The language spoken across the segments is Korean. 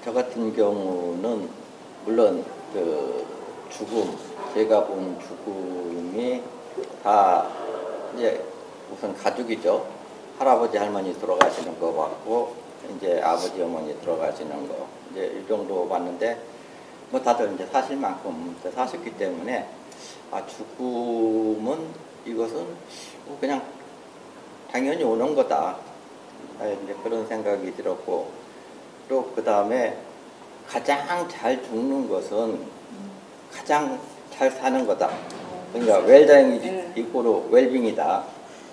저 같은 경우는 물론 그 죽음, 제가 본 죽음이 다 이제 우선 가족이죠. 할아버지 할머니 돌아가시는 거 봤고 이제 아버지 어머니 돌아가시는 거 이제 이 정도 봤는데 뭐 다들 이제 사실만큼 사셨기 때문에 아 죽음은 이것은 그냥 당연히 오는 거다. 이제 그런 생각이 들었고 또 그 다음에 가장 잘 죽는 것은 가장 잘 사는 거다. 그러니까 웰다잉이 이꼬로 웰빙이다.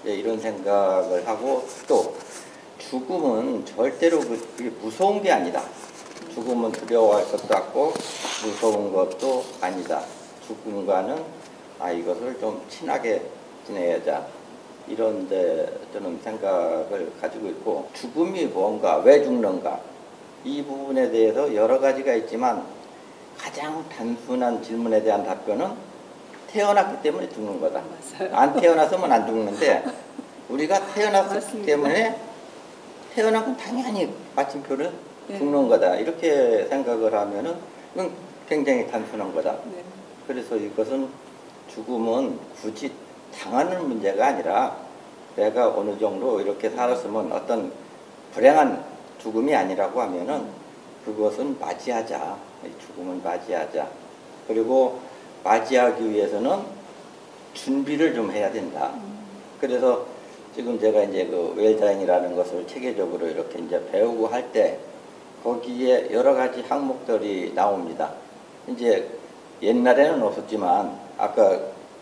이런 생각을 하고 또 죽음은 절대로 그게 무서운 게 아니다. 죽음은 두려워할 것도 없고 무서운 것도 아니다. 죽음과는 이것을 좀 친하게 지내야자. 이런데 저는 생각을 가지고 있고 죽음이 뭔가 왜 죽는가 이 부분에 대해서 여러 가지가 있지만 가장 단순한 질문에 대한 답변은 태어났기 때문에 죽는 거다. 맞아요. 안 태어났으면 안 죽는데 우리가 태어났기 때문에 태어난 건 당연히 마침표는 죽는 거다. 이렇게 생각을 하면은 이건 굉장히 단순한 거다. 네. 그래서 이것은 죽음은 굳이 당하는 문제가 아니라 내가 어느 정도 이렇게 살았으면 어떤 불행한 죽음이 아니라고 하면은 그것은 맞이하자. 죽음은 맞이하자. 그리고 맞이하기 위해서는 준비를 좀 해야 된다. 그래서 지금 제가 이제 그 웰다잉이라는 것을 체계적으로 이렇게 이제 배우고 할 때 거기에 여러 가지 항목들이 나옵니다. 이제 옛날에는 없었지만 아까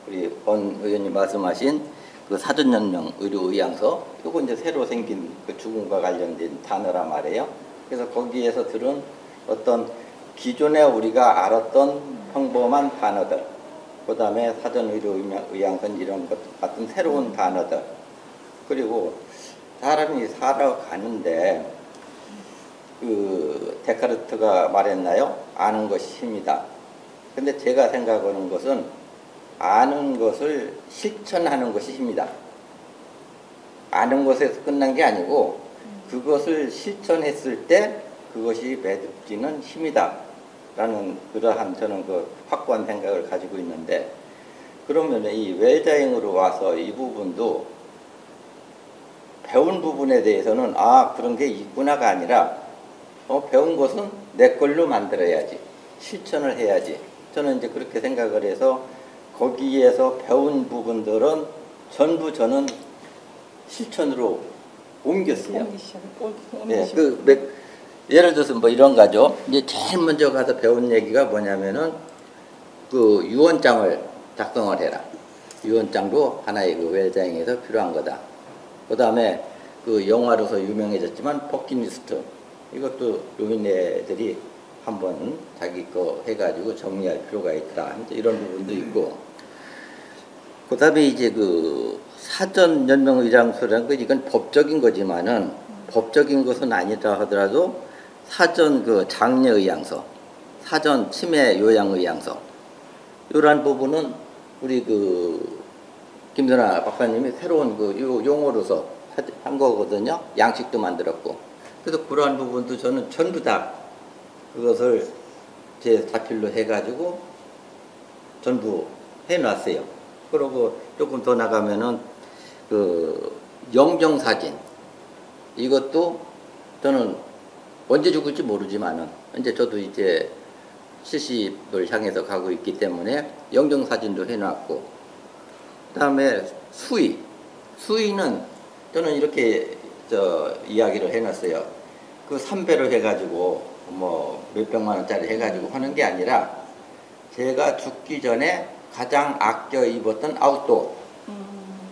우리 권 의원님 말씀하신 그 사전연령 의료의향서 요거 이제 새로 생긴 그 죽음과 관련된 단어란 말이에요. 그래서 거기에서 들은 어떤 기존에 우리가 알았던 평범한 단어들, 그 다음에 사전의료의향선 이런 것 같은 새로운 단어들, 그리고 사람이 살아가는데 그 데카르트가 말했나요? 아는 것이 힘이다. 근데 제가 생각하는 것은 아는 것을 실천하는 것이 힘이다. 아는 것에서 끝난 게 아니고 그것을 실천했을 때 그것이 매듭지는 힘이다. 라는 그러한 저는 그 확고한 생각을 가지고 있는데 그러면 이 웰다잉으로 와서 이 부분도 배운 부분에 대해서는 그런 게 있구나가 아니라 배운 것은 내 걸로 만들어야지. 실천을 해야지. 저는 이제 그렇게 생각을 해서 거기에서 배운 부분들은 전부 저는 실천으로 옮겼어요. 네, 예를 들어서 뭐 이런 거죠. 이제 제일 먼저 가서 배운 얘기가 뭐냐면은 그 유언장을 작성을 해라. 유언장도 하나의 그 웰다잉에서 필요한 거다. 그 다음에 그 영화로서 유명해졌지만 버킷리스트 이것도 노인네들이 한번 자기 거 해가지고 정리할 필요가 있다. 이런 부분도 있고. 그 다음에 이제 그 사전 연명 의장소라는 거 이건 법적인 거지만은 법적인 것은 아니라 하더라도 사전 그 장례 의향서, 사전 치매 요양 의향서 이러한 부분은 우리 그 김선아 박사님이 새로운 그 용어로서 한 거거든요. 양식도 만들었고. 그래서 그러한 부분도 저는 전부 다 그것을 제 자필로 해가지고 전부 해놨어요. 그리고 조금 더 나가면은 그 영정사진 이것도 저는 언제 죽을지 모르지만은 이제 저도 이제 70을 향해서 가고 있기 때문에 영정사진도 해놨고 그다음에 수의는 저는 이렇게 이야기를 해놨어요. 그 3배를 해가지고 뭐 몇백만 원짜리 해가지고 하는 게 아니라 제가 죽기 전에 가장 아껴 입었던 아웃도어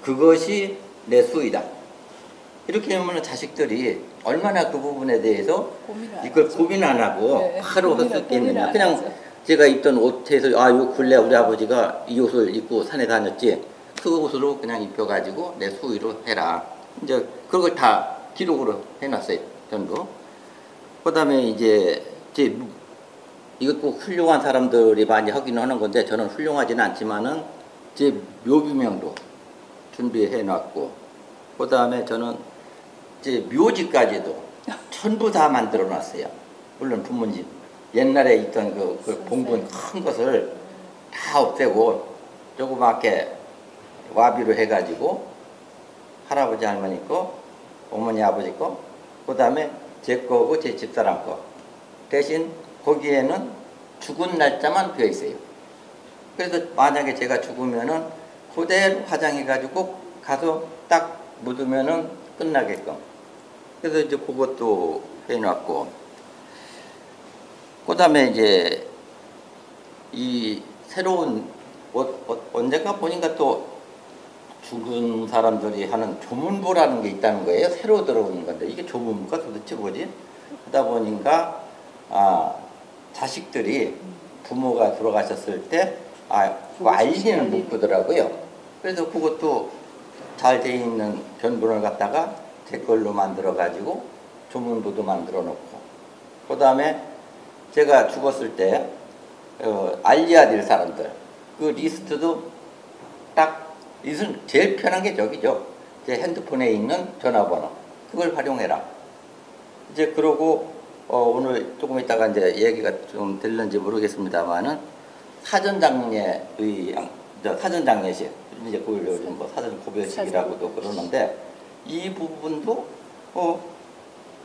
그것이 내 수의다. 이렇게 하면 자식들이 얼마나 그 부분에 대해서 이걸 고민 안 하고 바로 헛쓰겠느냐. 그냥 제가 입던 옷에서 요 근래 우리 아버지가 이 옷을 입고 산에 다녔지 그 옷으로 그냥 입혀가지고 내 수의로 해라. 이제 그걸 다 기록으로 해놨어요. 전부. 그 다음에 이제 이것 꼭 훌륭한 사람들이 많이 하기는 하는 건데 저는 훌륭하지는 않지만은 제 묘비명도 준비해 놨고 그 다음에 저는 제 묘지까지도 전부 다 만들어 놨어요. 물론 부모님 옛날에 있던 그 봉분 큰 것을 다 없애고 조그맣게 와비로 해가지고 할아버지 할머니 거, 어머니 아버지 거, 그 다음에 제 거고 제 집사람 거. 대신 거기에는 죽은 날짜만 비어 있어요. 그래서 만약에 제가 죽으면은 그대로 화장해가지고 가서 딱 묻으면은 끝나게끔. 그래서 이제 그것도 해놨고, 그 다음에 이제 이 새로운 언젠가 보니까 또 죽은 사람들이 하는 조문부라는 게 있다는 거예요. 새로 들어오는 건데 이게 조문부가 도대체 뭐지? 하다 보니까 자식들이 부모가 돌아가셨을 때 그거 알리는 문구더라고요. 그래서 그것도 잘 돼 있는 견본을 갖다가 제 걸로 만들어 가지고 조문부도 만들어 놓고, 그 다음에 제가 죽었을 때 알려야 될 사람들 그 리스트도 딱, 이것은 제일 편한 게 저기죠. 제 핸드폰에 있는 전화번호 그걸 활용해라. 이제 그러고 오늘 조금 있다가 이제 얘기가 좀 될는지 모르겠습니다만은 사전장례의 사전장례식, 이제 그걸 요즘 뭐 사전 고별식이라고도 그러는데, 이 부분도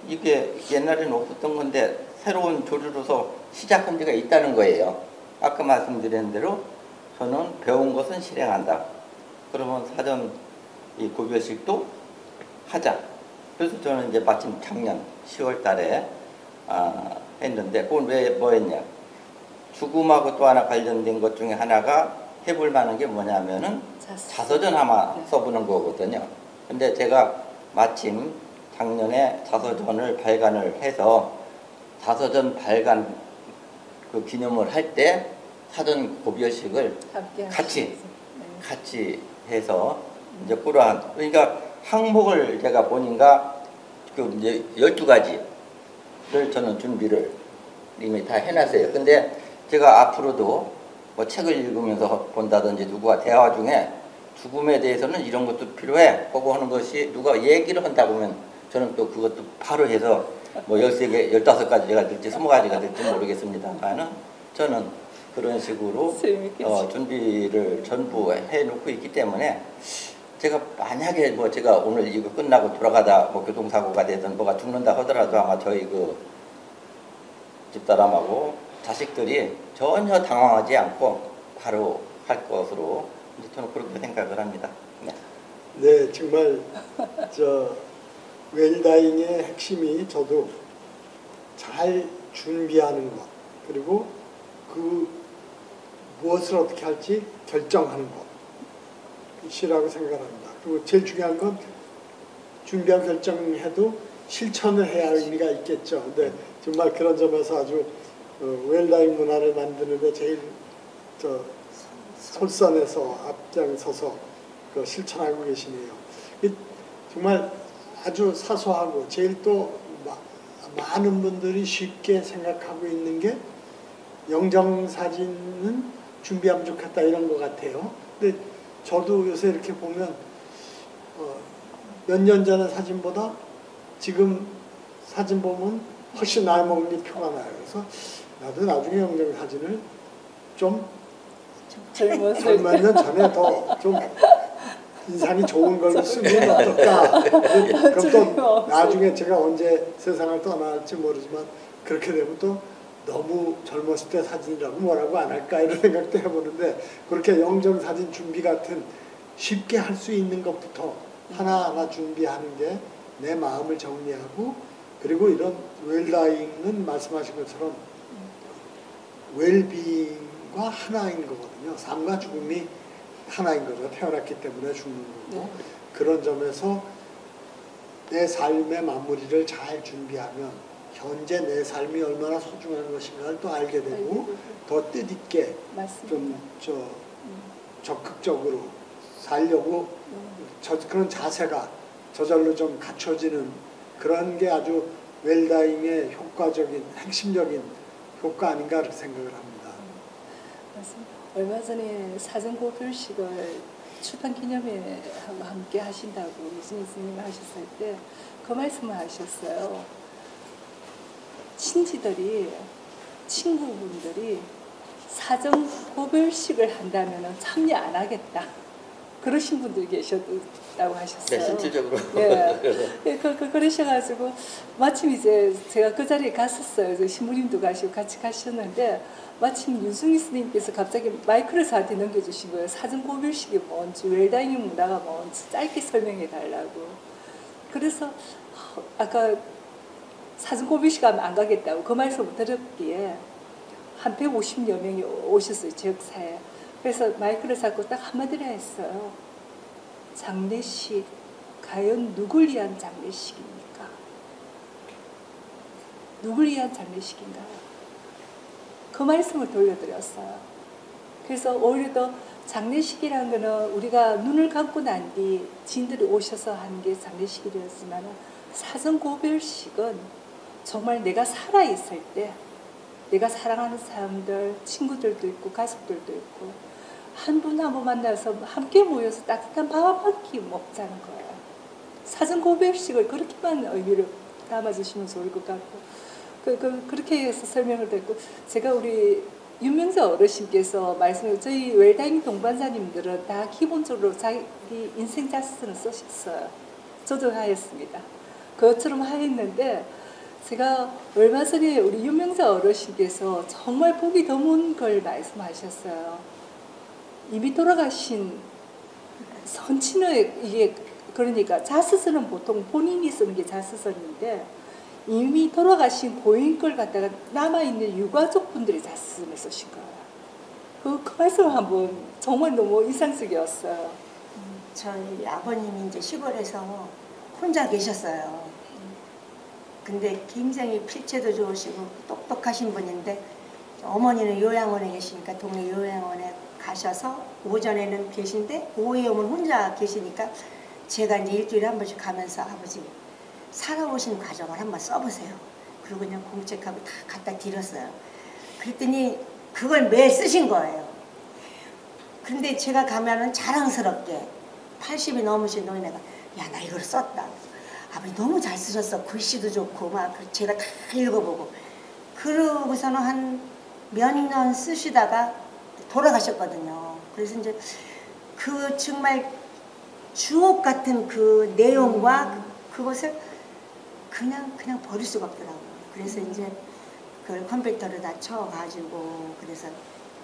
이게 옛날에는 없었던 건데 새로운 조류로서 시작한 데가 있다는 거예요. 아까 말씀드린 대로 저는 배운 것은 실행한다. 그러면 사전 이 고별식도 하자. 그래서 저는 이제 마침 작년 10월 달에 했는데, 그건 왜 뭐 했냐. 죽음하고 또 하나 관련된 것 중에 하나가 해볼 만한 게 뭐냐면은 자서전 아마 써보는 거거든요. 근데 제가 마침 작년에 자서전을 발간을 해서 자서전 발간 그 기념을 할 때 사전 고별식을 같이 해서 이제 그러한, 그러니까 항목을 제가 보니까 그 이제 12가지를 저는 준비를 이미 다 해놨어요. 근데 제가 앞으로도 뭐 책을 읽으면서 본다든지 누구와 대화 중에 죽음에 대해서는 이런 것도 필요해 하고 하는 것이 누가 얘기를 한다 보면 저는 또 그것도 바로 해서 뭐 13개, 15가지가 될지 20가지가 될지 모르겠습니다만은 저는 그런 식으로 준비를 전부 해놓고 있기 때문에, 제가 만약에 뭐 제가 오늘 이거 끝나고 돌아가다 뭐 교통사고가 되든 뭐가 죽는다 하더라도 아마 저희 그 집사람하고 자식들이 전혀 당황하지 않고 바로 할 것으로 이제 저는 그렇게 생각을 합니다. 네, 네, 정말 웰다잉의 핵심이 저도 잘 준비하는 것, 그리고 그 무엇을 어떻게 할지 결정하는 것이라고 생각합니다. 그리고 제일 중요한 건 준비하고 결정해도 실천을 해야 할 의미가 있겠죠. 근데 정말 그런 점에서 아주 웰다잉 문화를 만드는데 제일 솔선해서 앞장서서 실천하고 계시네요. 정말 아주 사소하고 제일 또 많은 분들이 쉽게 생각하고 있는 게 영정사진은 준비하면 좋겠다 이런 것 같아요. 근데 저도 요새 이렇게 보면 몇 년 전의 사진보다 지금 사진 보면 훨씬 나이 먹은 게 표가 나요. 그래서 나도 나중에 영정사진을 좀 젊은 전에 더 좀 인상이 좋은 걸로 쓰면 어떨까. 그럼 또 나중에 제가 언제 세상을 떠날지 모르지만 그렇게 되면 또 너무 젊었을 때 사진이라고 뭐라고 안 할까 이런 생각도 해보는데, 그렇게 영정사진 준비 같은 쉽게 할 수 있는 것부터 하나하나 준비하는 게 내 마음을 정리하고, 그리고 이런 웰다잉은 말씀하신 것처럼 웰비잉과 하나인 거거든요. 삶과 죽음이 하나인 거죠. 태어났기 때문에 죽는 거고. 그런 점에서 내 삶의 마무리를 잘 준비하면 현재 내 삶이 얼마나 소중한 것인가를 또 알게 되고 더 뜻있게 좀 적극적으로 살려고 그런 자세가 저절로 좀 갖춰지는 그런 게 아주 웰다잉의 효과적인 핵심적인 효과 아닌가 그렇게 생각을 합니다. 맞습니다. 얼마 전에 사전고별식을 출판기념회와 함께 하신다고 유승희 스님이 하셨을 때 그 말씀을 하셨어요. 친지들이 친구분들이 사전 고별식을 한다면 참여 안 하겠다 그러신 분들이 계셨다고 하셨어요. 네, 실질적으로. 네. 그러셔가지고 마침 이제 제가 그 자리에 갔었어요. 신부님도 가시고 같이 가셨는데 마침 윤승희 스님께서 갑자기 마이크를 저한테 넘겨주신 거예요. 사전 고별식이 뭔지, 웰다잉 문화가 뭔지 짧게 설명해 달라고. 그래서 아까 사전 고별식 하면 안 가겠다고 그 말씀을 들었기에 한 150여 명이 오셨어요. 지역사에. 그래서 마이크를 잡고 딱 한마디를 했어요. 장례식, 과연 누굴 위한 장례식입니까? 누굴 위한 장례식인가요? 그 말씀을 돌려드렸어요. 그래서 오히려 더 장례식이라는 거는 우리가 눈을 감고 난 뒤 지인들이 오셔서 하는 게 장례식이었지만 사전 고별식은 정말 내가 살아있을 때 내가 사랑하는 사람들, 친구들도 있고 가족들도 있고 한 분 한 분 만나서 함께 모여서 따뜻한 밥 한 끼 먹자는 거예요. 사전 고백식을 그렇게만 의미를 담아주시면 좋을 것 같고 그렇게 해서 설명을 듣고 제가 우리 윤명자 어르신께서 말씀해 저희 웰다잉 동반자님들은 다 기본적으로 자기 인생 자서전을 쓰셨어요. 저도 하였습니다. 그것처럼 하였는데 제가 얼마 전에 우리 윤명자 어르신께서 정말 보기 드문 걸 말씀하셨어요. 이미 돌아가신 선친의 이게 그러니까 자서전은 보통 본인이 쓰는 게 자서전인데 이미 돌아가신 고인 걸 갖다가 남아있는 유가족분들이 자서전을 쓰신 거예요. 그 말씀을 한번 정말 너무 인상적이었어요. 저희 아버님이 이제 시골에서 혼자 계셨어요. 근데 굉장히 필체도 좋으시고 똑똑하신 분인데 어머니는 요양원에 계시니까 동네 요양원에 가셔서 오전에는 계신데 오후에 오면 혼자 계시니까 제가 이제 일주일에 한 번씩 가면서 아버지 살아오신 과정을 한번 써보세요. 그리고 그냥 공책하고 다 갖다 드렸어요. 그랬더니 그걸 매일 쓰신 거예요. 근데 제가 가면은 자랑스럽게 80이 넘으신 노인네가 야, 나 이걸 썼다. 아버지 너무 잘 쓰셨어. 글씨도 좋고 막 제가 다 읽어보고 그러고서는 한 몇 년 쓰시다가 돌아가셨거든요. 그래서 이제 그 정말 주옥 같은 그 내용과 그것을 그냥 버릴 수가 없더라고요. 그래서 이제 그걸 컴퓨터를 다 쳐가지고 그래서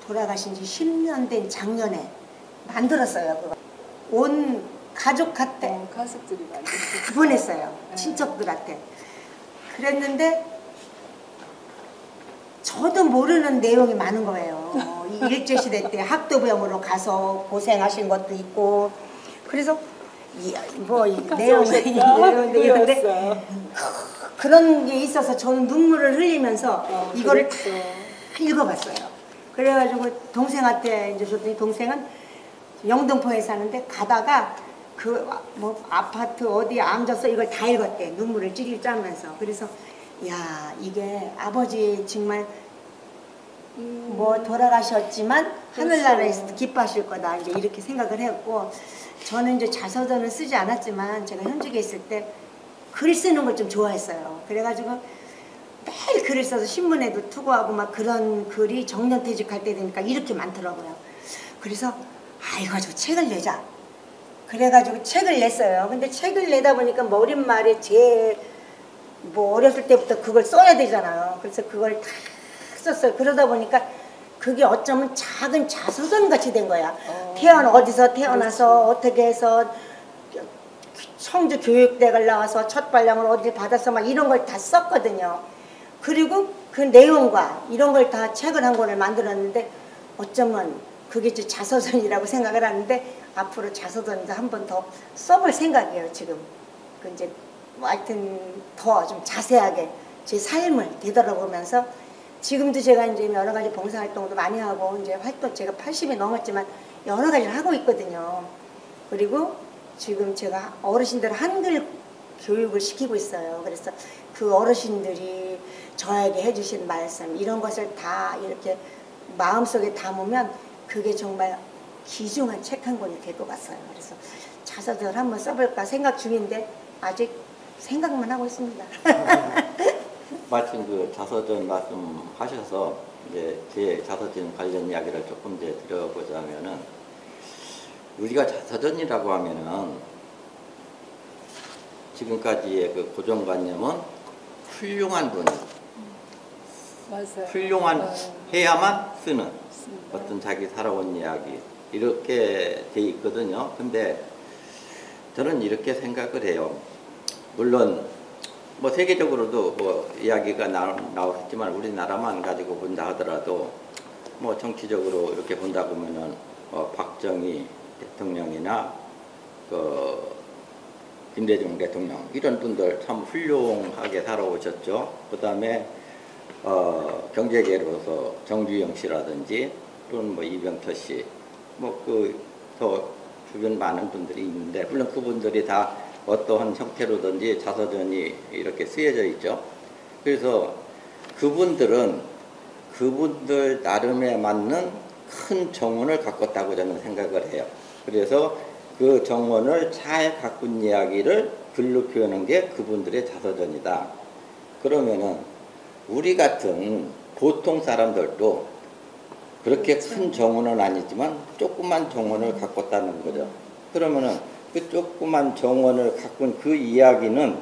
돌아가신 지 10년 된 작년에 만들었어요. 그거. 온 가족한테 가족들이 만들었어요. 보냈어요. 친척들한테. 그랬는데 저도 모르는 내용이 많은 거예요. 일제시대 때 학도병으로 가서 고생하신 것도 있고 그래서 뭐 내용인데 그런 게 있어서 저는 눈물을 흘리면서 이거를 다 읽어봤어요. 그래가지고 동생한테 이제 줬더니 동생은 영등포에 사는데 가다가 그 뭐 아파트 어디에 앉아서 이걸 다 읽었대. 눈물을 찔찔 짜면서. 그래서 야, 이게 아버지 정말 뭐 돌아가셨지만 하늘나라에서 기뻐하실 거다 이제 이렇게 생각을 했고 저는 이제 자서전을 쓰지 않았지만 제가 현직에 있을 때 글 쓰는 걸 좀 좋아했어요. 그래가지고 매일 글을 써서 신문에도 투고하고 막 그런 글이 정년퇴직할 때 되니까 이렇게 많더라고요. 그래서 이거 가지고 책을 내자. 그래가지고 책을 냈어요. 근데 책을 내다 보니까 뭐 어린 말에 뭐 어렸을 때부터 그걸 써야 되잖아요. 그래서 그걸 다 썼어요. 그러다 보니까 그게 어쩌면 작은 자서전 같이 된 거야. 어디서 태어나서 어떻게 해서 청주 교육대학을 나와서 첫 발령을 어디 받아서 막 이런 걸 다 썼거든요. 그리고 그 내용과 이런 걸 다 책을 한 권을 만들었는데 어쩌면 그게 이제 자서전이라고 생각을 하는데 앞으로 자서전도 한 번 더 써볼 생각이에요. 지금 그 이제 뭐 하여튼 더 좀 자세하게 제 삶을 되돌아보면서 지금도 제가 이제 여러 가지 봉사활동도 많이 하고 이제 제가 80이 넘었지만 여러 가지를 하고 있거든요. 그리고 지금 제가 어르신들 한글 교육을 시키고 있어요. 그래서 그 어르신들이 저에게 해주신 말씀 이런 것을 다 이렇게 마음속에 담으면 그게 정말 귀중한 책 한 권이 될 것 같아요. 그래서 자서전을 한번 써볼까 생각 중인데 아직 생각만 하고 있습니다. 마침 그 자서전 말씀하셔서 이제 제 자서전 관련 이야기를 조금 이제 드려보자면은, 우리가 자서전이라고 하면은 지금까지의 그 고정관념은 훌륭한 분, 맞아요. 훌륭한 해야만 쓰는 어떤 자기 살아온 이야기 이렇게 돼 있거든요. 근데 저는 이렇게 생각을 해요. 물론 뭐 세계적으로도 뭐 이야기가 나오겠지만 우리나라만 가지고 본다 하더라도 뭐 정치적으로 이렇게 본다 보면은 박정희 대통령이나 그 김대중 대통령 이런 분들 참 훌륭하게 살아오셨죠. 그다음에 경제계로서 정주영 씨라든지 또는 뭐 이병철 씨, 뭐 그 더 주변 많은 분들이 있는데, 물론 그분들이 다 어떠한 형태로든지 자서전이 이렇게 쓰여져 있죠. 그래서 그분들은 그분들 나름에 맞는 큰 정원을 가꿨다고 저는 생각을 해요. 그래서 그 정원을 잘 가꾼 이야기를 글로 표현한 게 그분들의 자서전이다. 그러면은 우리 같은 보통 사람들도 그렇게 큰 정원은 아니지만 조그만 정원을 가꿨다는 거죠. 그러면은 그 조그만 정원을 가꾼 그 이야기는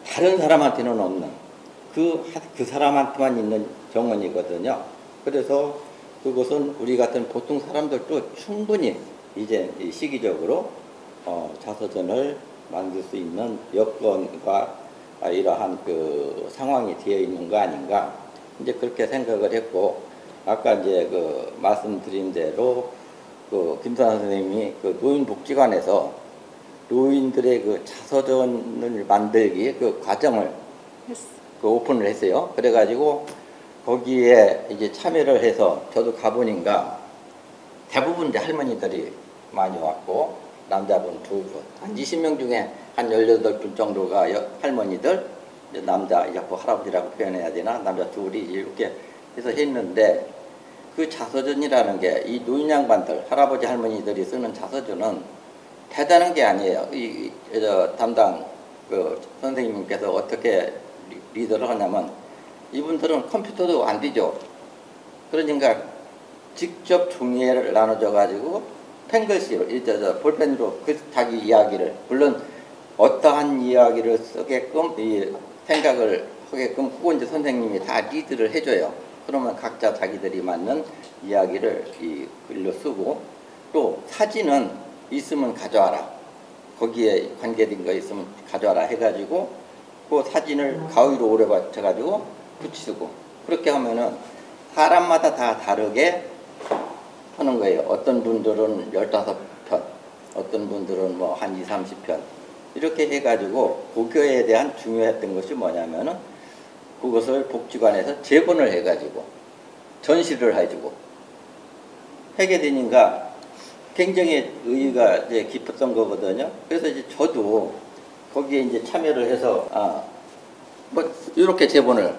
다른 사람한테는 없는 그 사람한테만 있는 정원이거든요. 그래서 그것은 우리 같은 보통 사람들도 충분히 이제 시기적으로 자서전을 만들 수 있는 여건과 이러한 그 상황이 되어 있는 거 아닌가, 이제 그렇게 생각을 했고, 아까 이제 그 말씀드린 대로 그 김선환 선생님이 그 노인복지관에서 노인들의 그 자서전을 만들기 그 과정을 그 오픈을 했어요. 그래가지고 거기에 이제 참여를 해서 저도 가보니까 대부분 이제 할머니들이 많이 왔고, 남자분 2분, 한 20명 중에 한 18분 정도가 할머니들, 남자, 자꾸 할아버지라고 표현해야 되나, 남자 둘이 이렇게 해서 했는데, 그 자서전이라는 게 이 노인 양반들, 할아버지 할머니들이 쓰는 자서전은 대단한 게 아니에요. 담당 그 선생님께서 어떻게 리더를 하냐면, 이분들은 컴퓨터도 안 되죠. 그러니까 직접 종이를 나눠줘 가지고 펜글씨로, 볼펜으로 그 자기 이야기를, 물론 어떠한 이야기를 쓰게끔 생각을 하게끔 그거 이제 선생님이 다 리드를 해줘요. 그러면 각자 자기들이 맞는 이야기를 이 글로 쓰고, 또 사진은 있으면 가져와라, 거기에 관계된 거 있으면 가져와라 해가지고 그 사진을 가위로 오래 받쳐가지고 붙이고, 그렇게 하면은 사람마다 다 다르게 하는 거예요. 어떤 분들은 15편, 어떤 분들은 뭐 한 20, 30편 이렇게 해가지고, 그거에 대한 중요했던 것이 뭐냐면은 그것을 복지관에서 재본을 해가지고 전시를 해주고 하게 되니까 굉장히 의의가 이제 깊었던 거거든요. 그래서 이제 저도 거기에 이제 참여를 해서 뭐 이렇게 재본을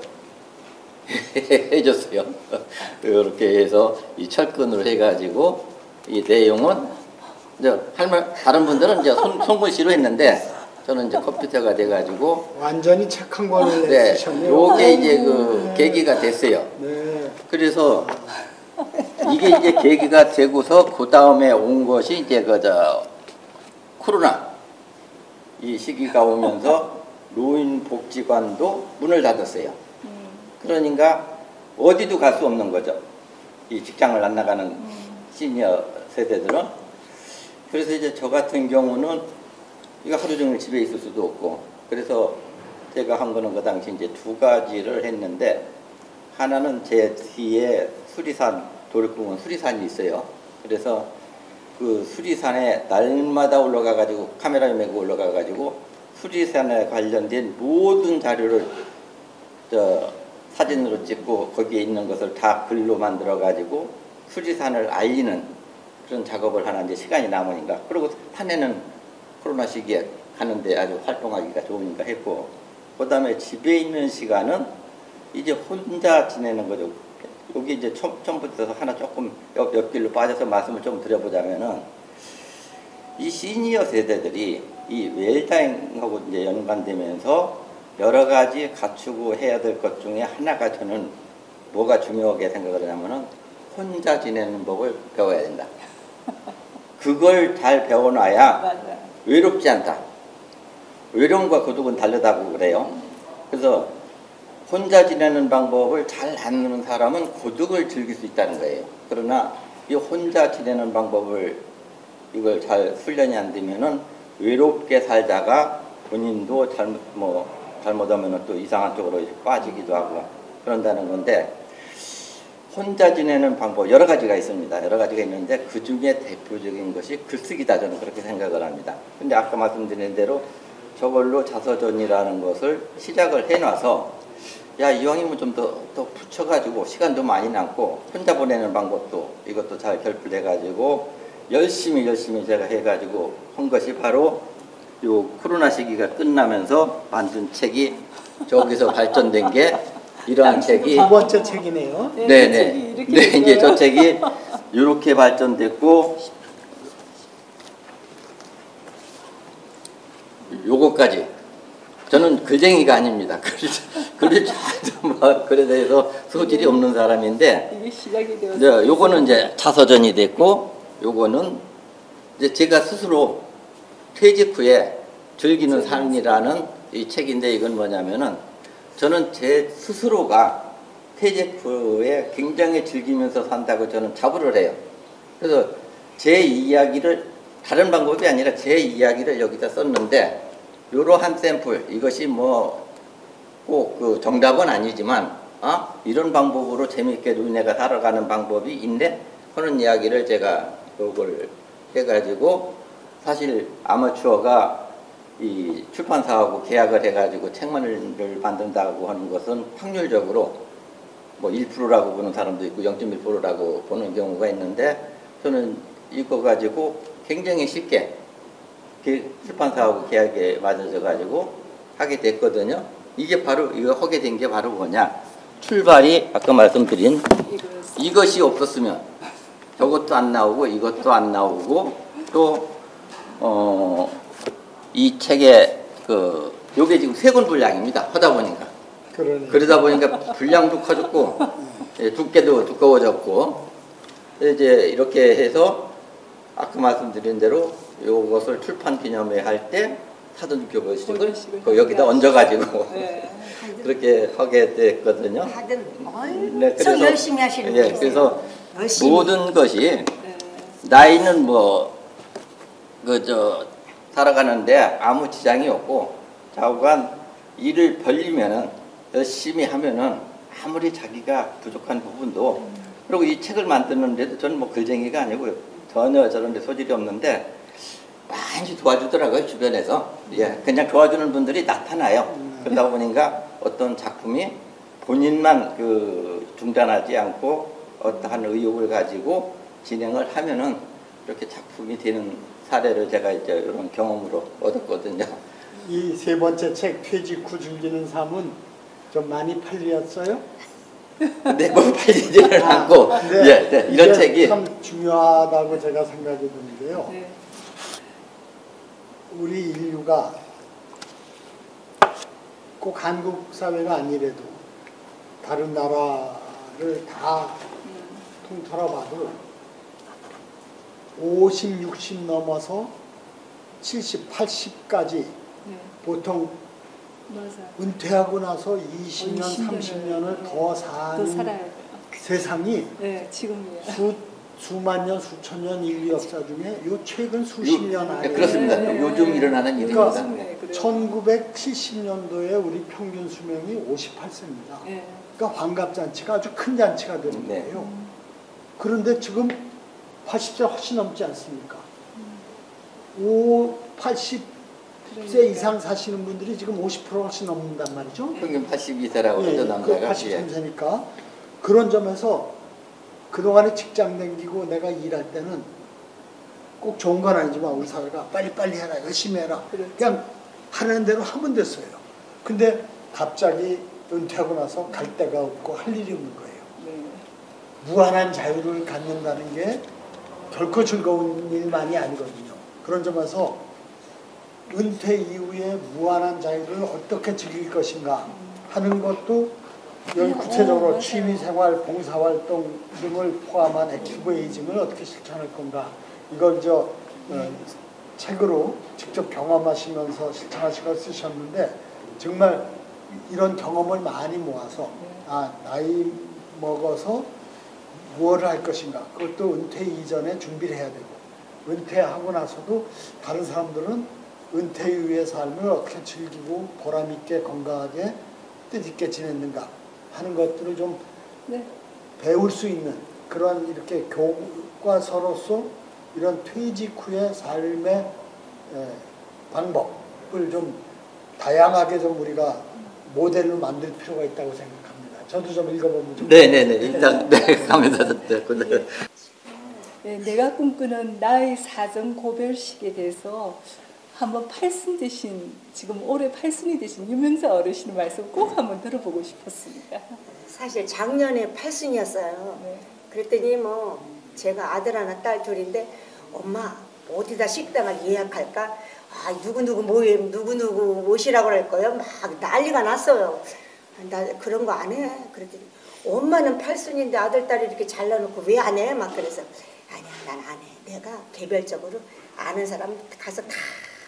해줬어요. 이렇게 해서 이 철근으로 해가지고 이 내용은 이제 다른 분들은 이제 손글씨로 했는데, 저는 이제 컴퓨터가 돼가지고 완전히 책 한 권을 네, 쓰셨네요. 요게 이제 그 계기가 됐어요. 네. 그래서 이게 이제 계기가 되고서 그 다음에 온 것이 이제 코로나 이 시기가 오면서 노인복지관도 문을 닫았어요. 그러니까 어디도 갈 수 없는 거죠. 이 직장을 안 나가는 시니어 세대들은. 그래서 이제 저 같은 경우는 이거 하루 종일 집에 있을 수도 없고, 그래서 제가 한 거는 그 당시 이제 2가지를 했는데, 하나는 제 뒤에 수리산, 도립부근 수리산이 있어요. 그래서 그 수리산에 날마다 올라가 가지고 카메라에 메고 올라가 가지고 수리산에 관련된 모든 자료를 사진으로 찍고 거기에 있는 것을 다 글로 만들어 가지고 수리산을 알리는 그런 작업을 하는 이제 시간이 남으니까, 그리고 산에는 코로나 시기에 가는데 아주 활동하기가 좋으니까 했고, 그 다음에 집에 있는 시간은 이제 혼자 지내는 거죠. 여기 이제 처음부터 하나 조금 옆길로 빠져서 말씀을 좀 드려보자면은, 이 시니어 세대들이 이 웰다잉하고 이제 연관되면서 여러 가지 갖추고 해야 될 것 중에 하나가 저는 뭐가 중요하게 생각을 하냐면은 혼자 지내는 법을 배워야 된다. 그걸 잘 배워놔야 맞아요. 외롭지 않다. 외로움과 고독은 다르다고 그래요. 그래서 혼자 지내는 방법을 잘 아는 사람은 고독을 즐길 수 있다는 거예요. 그러나 이 혼자 지내는 방법을 이걸 잘 훈련이 안 되면은 외롭게 살다가 본인도 잘못하면 또 이상한 쪽으로 빠지기도 하고 그런다는 건데, 혼자 지내는 방법 여러 가지가 있습니다. 여러 가지가 있는데 그 중에 대표적인 것이 글쓰기다, 저는 그렇게 생각을 합니다. 근데 아까 말씀드린 대로 저걸로 자서전이라는 것을 시작을 해놔서 야, 이왕이면 좀 더 붙여가지고 시간도 많이 남고 혼자 보내는 방법도 이것도 잘 결핍해가지고 열심히 제가 해가지고 한 것이 바로 요 코로나 시기가 끝나면서 만든 책이 저기서 발전된 게 이러한 책이 두 번째 책이네요. 네네. 네, 이제 저 책이 이렇게 발전됐고 요거까지. 저는 글쟁이가 아닙니다. 글에 대해서 소질이 없는 사람인데, 이게 시작이 되었어요. 요거는 이제 자서전이 됐고, 요거는 이제 제가 스스로 퇴직 후에 즐기는 삶이라는 이 책인데, 이건 뭐냐면은 저는 제 스스로가 퇴직 후에 굉장히 즐기면서 산다고 저는 자부를 해요. 그래서 제 이야기를, 다른 방법이 아니라 제 이야기를 여기다 썼는데, 이러한 샘플, 이것이 뭐 꼭 그 정답은 아니지만 이런 방법으로 재미있게 눈에가 살아가는 방법이 있네 하는 이야기를 제가 요걸 해가지고, 사실 아마추어가 이 출판사하고 계약을 해가지고 책만을 만든다고 하는 것은 확률적으로 뭐 1%라고 보는 사람도 있고 0.1%라고 보는 경우가 있는데, 저는 이거 가지고 굉장히 쉽게 출판사하고 계약에 맞아져 가지고 하게 됐거든요. 이게 바로, 이거 하게 된 게 바로 뭐냐, 출발이 아까 말씀드린 이것이 없었으면 저것도 안 나오고 이것도 안 나오고, 또 이 책에 요게 지금 3권 분량입니다. 하다 보니까. 그러다 보니까 분량도 커졌고 두께도 두꺼워졌고, 이제 이렇게 해서 아까 말씀드린 대로 요것을 출판 기념회 할 때 사전 교보식을 여기다 얹어가지고 네. 그렇게 하게 됐거든요. 다들 네, 엄청 열심히 하시는 예, 분이세요. 그래서 열심히. 모든 것이 나이는 살아가는데 아무 지장이 없고, 좌우간 일을 벌리면은 열심히 하면은 아무리 자기가 부족한 부분도, 그리고 이 책을 만드는데도 저는 뭐 글쟁이가 아니고 전혀 저런 데 소질이 없는데 많이 도와주더라고요, 주변에서. 예, 그냥 도와주는 분들이 나타나요. 그러다 보니까 어떤 작품이 본인만 중단하지 않고 어떠한 의욕을 가지고 진행을 하면은 이렇게 작품이 되는 사례를 제가 이제 이런 경험으로 얻었거든요. 이 3번째 책 퇴직 후 즐기는 삶은 좀 많이 팔렸어요? 근데 뭐 팔리지는 않고, 예, 이런 책이 참 중요하다고 제가 생각이 드는데요. 네. 우리 인류가 꼭 한국 사회가 아니래도 다른 나라를 다 통틀어봐도 50, 60 넘어서 70, 80까지 네. 보통 맞아요. 은퇴하고 나서 20년, 30년을 더 사는 살아야 돼요. 세상이 네, 지금이에요. 수만 년, 수천 년 인류 역사 중에 요 최근 수십 년 안에 그렇습니다. 네. 요즘 일어나는 그러니까 일입니다. 네, 그래요. 1970년도에 우리 평균 수명이 58세입니다. 네. 그러니까 환갑잔치가 아주 큰 잔치가 되는 네. 거예요. 그런데 지금 80세 훨씬 넘지 않습니까? 80세 그러니까. 이상 사시는 분들이 지금 50% 훨씬 넘는단 말이죠. 평균 82세라고 예, 하죠, 남자가. 83세니까 그런 점에서 그동안에 직장 다니고 내가 일할 때는 꼭 좋은 건 아니지만 우리 사회가 빨리빨리 해라, 열심히 해라, 그렇죠. 그냥 하는 대로 하면 됐어요. 근데 갑자기 은퇴하고 나서 갈 데가 없고 할 일이 없는 거예요. 네. 무한한 자유를 갖는다는 게 결코 즐거운 일만이 아니거든요. 그런 점에서 은퇴 이후에 무한한 자유를 어떻게 즐길 것인가 하는 것도 여기 구체적으로 취미생활, 봉사활동 등을 포함한 액티브 에이징을 어떻게 실천할 건가 이걸 책으로 직접 경험하시면서 실천하신 걸 쓰셨는데 정말 이런 경험을 많이 모아서 나이 먹어서 무엇을 할 것인가 그것도 은퇴 이전에 준비를 해야 되고 은퇴하고 나서도 다른 사람들은 은퇴 이후의 삶을 어떻게 즐기고 보람있게 건강하게 뜻있게 지냈는가 하는 것들을 좀 네. 배울 수 있는 그런 이렇게 교과서로서 이런 퇴직 후의 삶의 방법을 좀 다양하게 좀 우리가 모델로 만들 필요가 있다고 생각합니다. 저도 좀 읽어보면 좀. 네네네. 일단 네 감사드렸고. 네, 내가 꿈꾸는 나의 사전 고별식에 대해서 한번 팔순 되신 지금 올해 팔순이 되신 유명자 어르신의 말씀 꼭 한번 들어보고 싶었습니다. 사실 작년에 팔순이었어요. 네. 그랬더니 뭐 제가 아들 하나 딸 둘인데 엄마 어디다 식당을 예약할까? 누구누구 모시라고 그럴 거예요. 막 난리가 났어요. 나 그런 거 안 해. 그랬더니 엄마는 팔순인데 아들 딸이 이렇게 잘라놓고 왜 안 해? 막 그래서 아니야 난 안 해. 내가 개별적으로 아는 사람 가서 다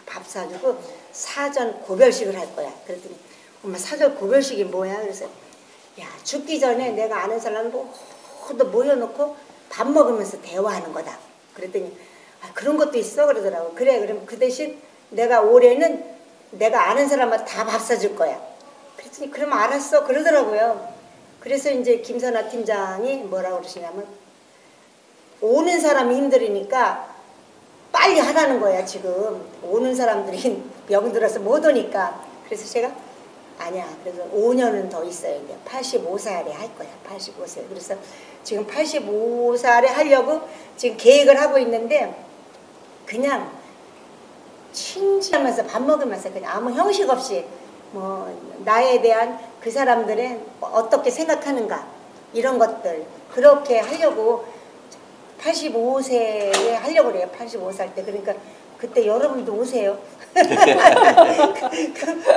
밥 사주고 사전 고별식을 할 거야. 그랬더니 엄마 사전 고별식이 뭐야? 그래서 야 죽기 전에 내가 아는 사람 모두 모여놓고 밥 먹으면서 대화하는 거다. 그랬더니 그런 것도 있어 그러더라고. 그래 그럼 그 대신 내가 올해는 내가 아는 사람한테 다 밥 사줄 거야. 그랬더니 그럼 알았어 그러더라고요. 그래서 이제 김선아 팀장이 뭐라고 그러시냐면 오는 사람이 힘들으니까 빨리 하라는 거야. 지금 오는 사람들이 병들어서 못 오니까. 그래서 제가 아니야 그래서 5년은 더 있어야 돼. 85살에 할 거야. 85세. 그래서 지금 85살에 하려고 지금 계획을 하고 있는데 그냥 친지하면서 밥 먹으면서 그냥 아무 형식 없이 뭐 나에 대한 그 사람들은 어떻게 생각하는가 이런 것들 그렇게 하려고 85세에 하려고 그래요. 85살 때. 그러니까 그때 여러분도 오세요.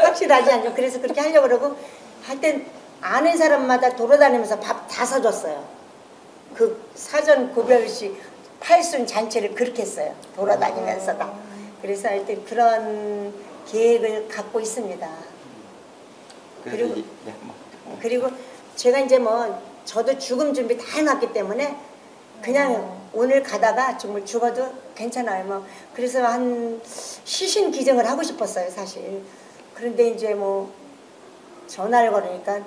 확실하지 않죠. 그래서 그렇게 하려고 그러고 하여튼 아는 사람마다 돌아다니면서 밥 다 사줬어요. 그 사전 고별식 팔순 잔치를 그렇게 했어요. 돌아다니면서다. 그래서 하여튼 그런 계획을 갖고 있습니다. 그리고 제가 이제 뭐 저도 죽음 준비 다 해놨기 때문에 그냥 오늘 가다가 정말 죽어도 괜찮아요. 뭐 그래서 한 시신 기증을 하고 싶었어요, 사실. 그런데 이제 뭐 전화를 걸으니까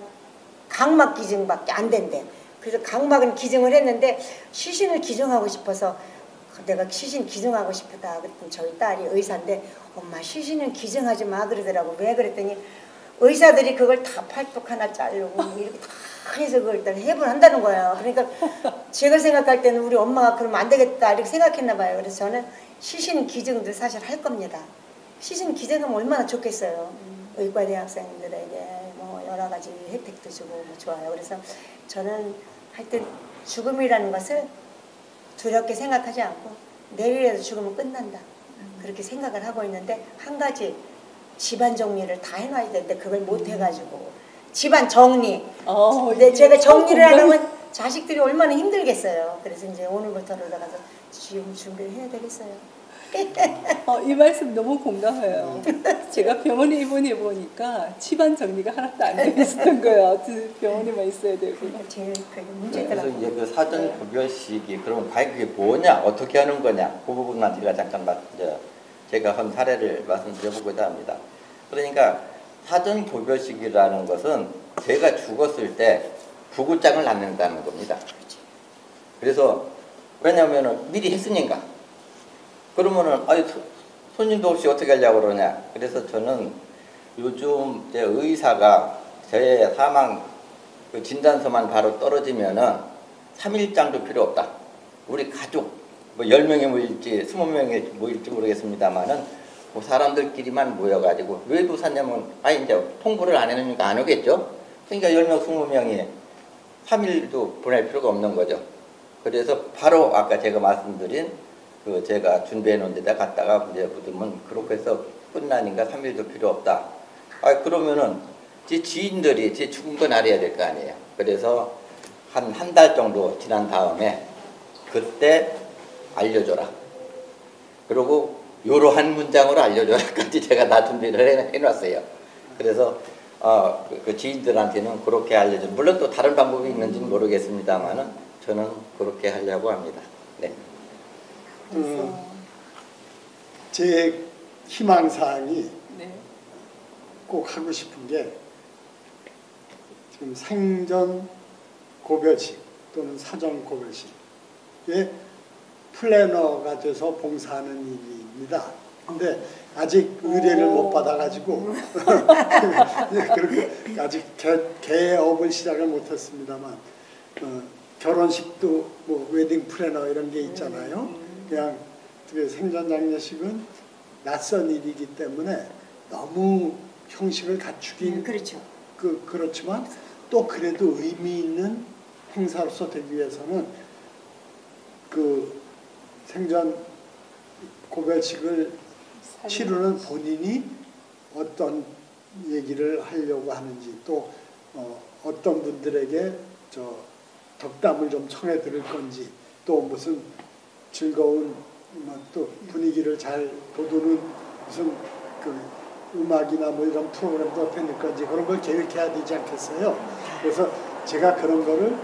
각막 기증밖에 안 된대. 그래서 각막은 기증을 했는데 시신을 기증하고 싶어서 내가 시신 기증하고 싶다 그랬더니 저희 딸이 의사인데 엄마 시신은 기증하지 마 그러더라고. 왜 그랬더니 의사들이 그걸 다 팔뚝 하나 자르고 이렇게 다 해서 그걸 일단 해부를 한다는 거예요. 그러니까 제가 생각할 때는 우리 엄마가 그러면 안 되겠다 이렇게 생각했나 봐요. 그래서 저는 시신 기증도 사실 할 겁니다. 시신 기증하면 얼마나 좋겠어요. 의과대학생들에게 뭐 여러 가지 혜택도 주고 뭐 좋아요. 그래서 저는 하여튼 죽음이라는 것을 두렵게 생각하지 않고 내일이라도 죽으면 끝난다. 그렇게 생각을 하고 있는데 한 가지 집안 정리를 다 해놔야 되는데 그걸 못 해가지고 집안 정리. 근데 제가 정리를 하려면 자식들이 얼마나 힘들겠어요. 그래서 이제 오늘부터로 나가서 지금 준비를 해야 되겠어요. 이 말씀 너무 공감해요. 제가 병원에 입원해 보니까 집안 정리가 하나도 안 돼 있었던 거예요. 병원에만 있어야 되고. 제일 그게 그래서 문제더라고요. 이제 그 사전 고별식이 그러면 과연 그게 뭐냐, 어떻게 하는 거냐, 그 부분만 제가 잠깐 제가 한 사례를 말씀드려보고자 합니다. 그러니까 사전 고별식이라는 것은 제가 죽었을 때 부구장을 낳는다는 겁니다. 그래서 왜냐하면 미리 했으니까. 그러면은 손님도 없이 어떻게 하려고 그러냐. 그래서 저는 요즘 제 의사가 제 사망 그 진단서만 바로 떨어지면은 3일장도 필요 없다. 우리 가족 뭐 10명이 모일지 20명이 모일지 모르겠습니다만은 뭐 사람들끼리만 모여가지고 왜 도사냐면 이제 통보를 안 해놓으니까 안 오겠죠. 그러니까 10명 20명이 3일도 보낼 필요가 없는 거죠. 그래서 바로 아까 제가 말씀드린 그 제가 준비해 놓은 데다 갔다가 이제 묻으면 그렇게 해서 10분란인가 3일도 필요 없다. 아 그러면은 제 지인들이 제 죽은 건 알아야 될 거 아니에요. 그래서 한 달 정도 지난 다음에 그때 알려줘라. 그리고 요러한 문장으로 알려줘라까지 제가 다 준비를 해놨어요. 그래서 그 지인들한테는 그렇게 알려줘. 물론 또 다른 방법이 있는지는 모르겠습니다만은 저는 그렇게 하려고 합니다. 네. 제 희망사항이 네. 꼭 하고 싶은 게 지금 생전 고별식 또는 사전 고별식에 플래너가 돼서 봉사하는 일입니다. 근데 아직 의뢰를 못 받아가지고 그렇게 아직 개업을 시작을 못했습니다만 결혼식도 뭐 웨딩 플래너 이런 게 있잖아요. 그냥 생전 장례식은 낯선 일이기 때문에 너무 형식을 갖추긴 그렇죠. 그렇지만 또 그래도 의미 있는 행사로서 되기 위해서는 그 생전 고별식을 치르는 본인이 어떤 얘기를 하려고 하는지 또 어떤 분들에게 덕담을 좀 청해 들을 건지 또 무슨 즐거운 또 분위기를 잘 돋우는 무슨 그 음악이나 뭐 이런 프로그램도 펴낼 건지 그런 걸 계획해야 되지 않겠어요? 그래서 제가 그런 거를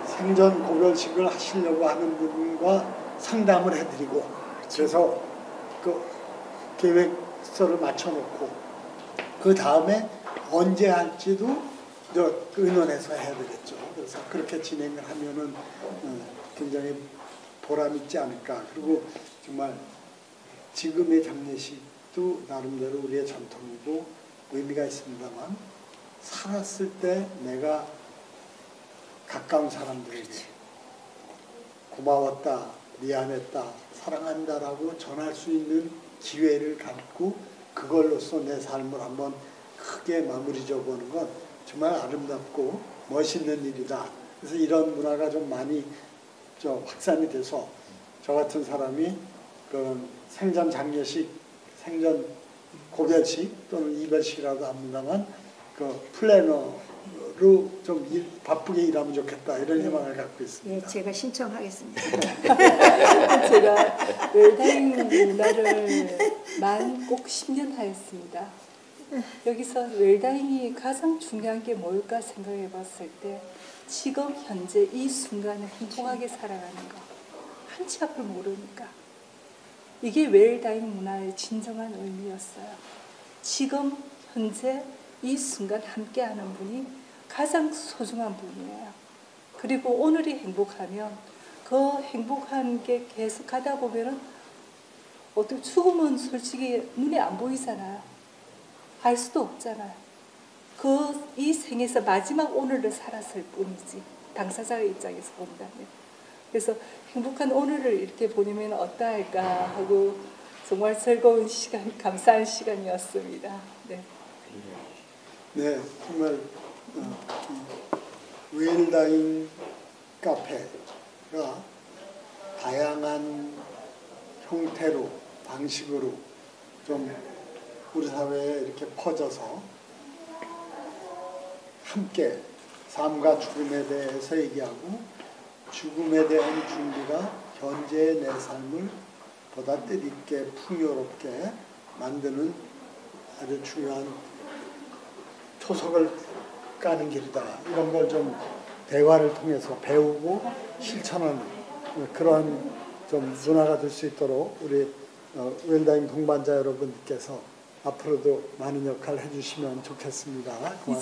생전 고별식을 하시려고 하는 분과 상담을 해드리고 그래서 그 계획서를 맞춰놓고 그 다음에 언제 할지도 의논해서 해야 되겠죠. 그래서 그렇게 진행을 하면은 굉장히 보람 있지 않을까. 그리고 정말 지금의 장례식도 나름대로 우리의 전통이고 의미가 있습니다만 살았을 때 내가 가까운 사람들에게 고마웠다, 미안했다, 사랑한다라고 전할 수 있는 기회를 갖고 그걸로써 내 삶을 한번 크게 마무리 져보는 건 정말 아름답고 멋있는 일이다. 그래서 이런 문화가 좀 많이 확산이 돼서 저 같은 사람이 그런 생전 장례식, 생전 고별식 또는 이별식이라도 합니다만 그 플래너로 좀 바쁘게 일하면 좋겠다 이런 희망을 갖고 있습니다. 네, 제가 신청하겠습니다. 제가 웰다잉 문화를 만 꼭 10년 하였습니다. 여기서 웰다잉이 가장 중요한 게 뭘까 생각해 봤을 때 지금 현재 이 순간을 행복하게 살아가는 거. 한치 앞을 모르니까. 이게 웰다잉 문화의 진정한 의미였어요. 지금 현재 이 순간 함께하는 분이 가장 소중한 분이에요. 그리고 오늘이 행복하면 그 행복한 게 계속 가다 보면은 어떻게 죽으면 솔직히 눈에 안 보이잖아요. 알 수도 없잖아요. 이 생에서 마지막 오늘을 살았을 뿐이지 당사자의 입장에서 본다면. 그래서 행복한 오늘을 이렇게 보내면 어떠할까 하고 정말 즐거운 시간, 감사한 시간이었습니다. 네. 네, 정말 웰다잉 카페가 다양한 형태로 방식으로 좀 우리 사회에 이렇게 퍼져서 함께 삶과 죽음에 대해서 얘기하고 죽음에 대한 준비가 현재의 내 삶을 보다 뜻있게 풍요롭게 만드는 아주 중요한 초석을 까는 길이다. 이런 걸 좀 대화를 통해서 배우고 실천하는 그런 좀 문화가 될 수 있도록 우리 웰다잉 동반자 여러분께서 앞으로도 많은 역할을 해주시면 좋겠습니다. 고맙습니다.